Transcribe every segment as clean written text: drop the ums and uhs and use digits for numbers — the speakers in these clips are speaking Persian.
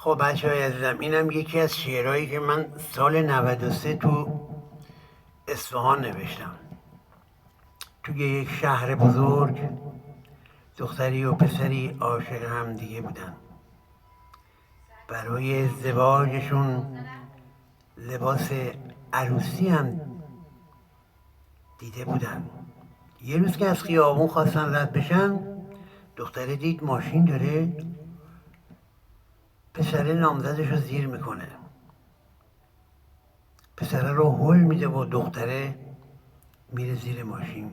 خب بچه‌های عزیزم، اینم یکی از شعرهایی که من سال 93 تو اصفهان نوشتم. توی یک شهر بزرگ دختری و پسری عاشق هم دیگه بودن. برای ازدواجشون لباس عروسی هم دیده بودن. یه روز که از خیابون خواستن رد بشن، دختره دید ماشین داره پسره نامزدش رو زیر میکنه. پسره رو هل میده و دختره میره زیر ماشین.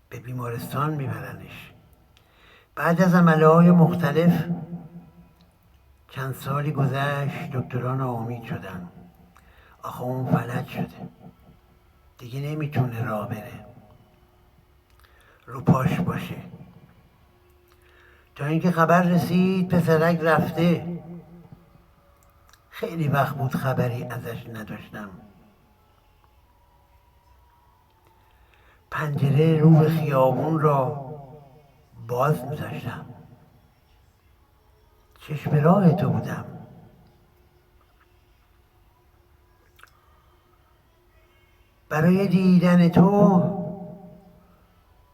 به بیمارستان میبرنش. بعد از عمله های مختلف چند سالی گذشت، دکتران ناامید شدن. آخه اون فلج شده، دیگه نمیتونه راه بره، رو پاش باشه. تا اینکه خبر رسید پسرک رفته. خیلی وقت بود خبری ازش نداشتم. پنجره رو خیابون را باز می‌ذاشتم. چشم راه تو بودم. برای دیدن تو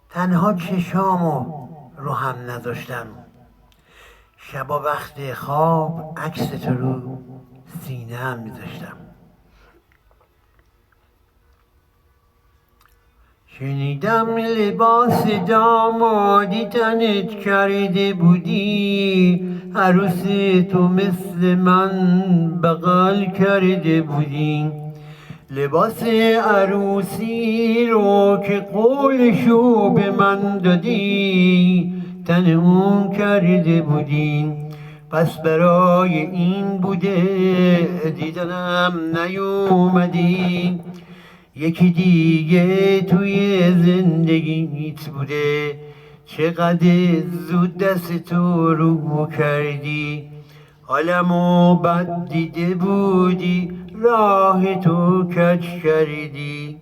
تنها چشامو رو هم نذاشتم. شبا وقت خواب عکس تو رو سینه هم میذاشتم. شنیدم لباس دامادی تنت کرده بودی، عروس تو مثل من بغل کرده بودی. لباس عروسی رو که قولشو به من دادی، تن اون کرده بودی. پس برای این بوده دیدنم نیومدی. یکی دیگه توی زندگیت بوده، چقدر زود دست تو رو کردی. حالمو بد دیده بودی، راه تو کج کردی.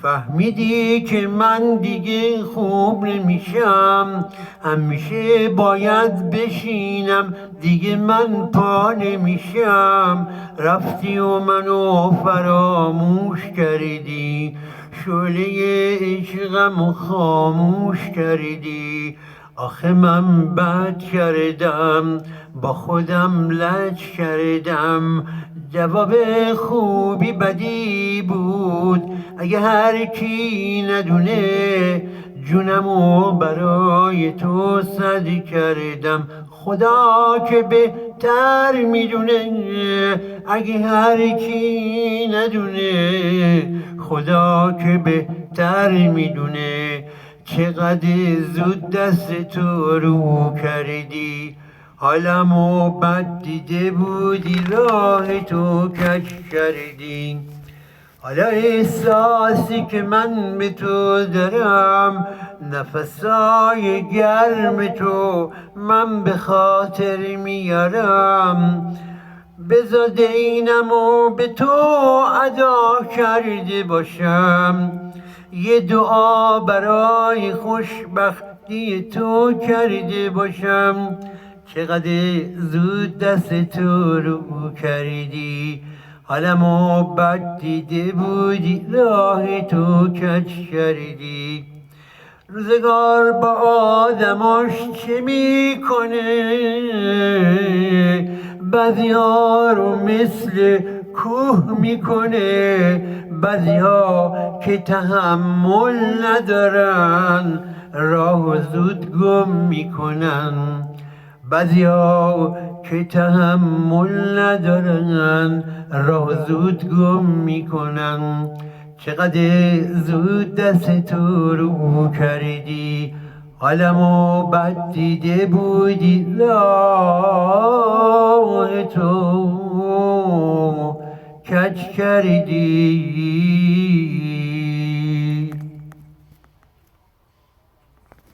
فهمیدی که من دیگه خوب نمیشم، همیشه باید بشینم، دیگه من پا نمیشم. رفتی و منو فراموش کردی، شعله عشقمو خاموش کردی. آخه من بد کردم، با خودم لج کردم. جواب خوبی بدی بود، اگه هر کی ندونه جونمو برای تو صد کردم. خدا که بهتر میدونه، اگه هر کی ندونه. خدا که بهتر میدونه، چقدر زود دست تو رو کردی. حالمو بد دیده بودی، راه تو کج کردی. حالا احساسی که من به تو دارم، نفسای گرم تو من به خاطر میارم. بذار دینمو به تو ادا کرده باشم، یه دعا برای خوشبختی تو کرده باشم. چقدر زود دست تو رو کردی، حالمو بد دیده بودی، راه تو کج کردی. روزگار با آدماش چه میکنه، بعضی ها رو مثل کوه میکنه. بعضی ها که تحمل ندارن، راه زود گم میکنن. بعضی ها که تحمل ندارن، راه زود گم میکنن. چقدر زود دست تو رو کردی، حالمو بد دیده بودی، راه تو کج کردی.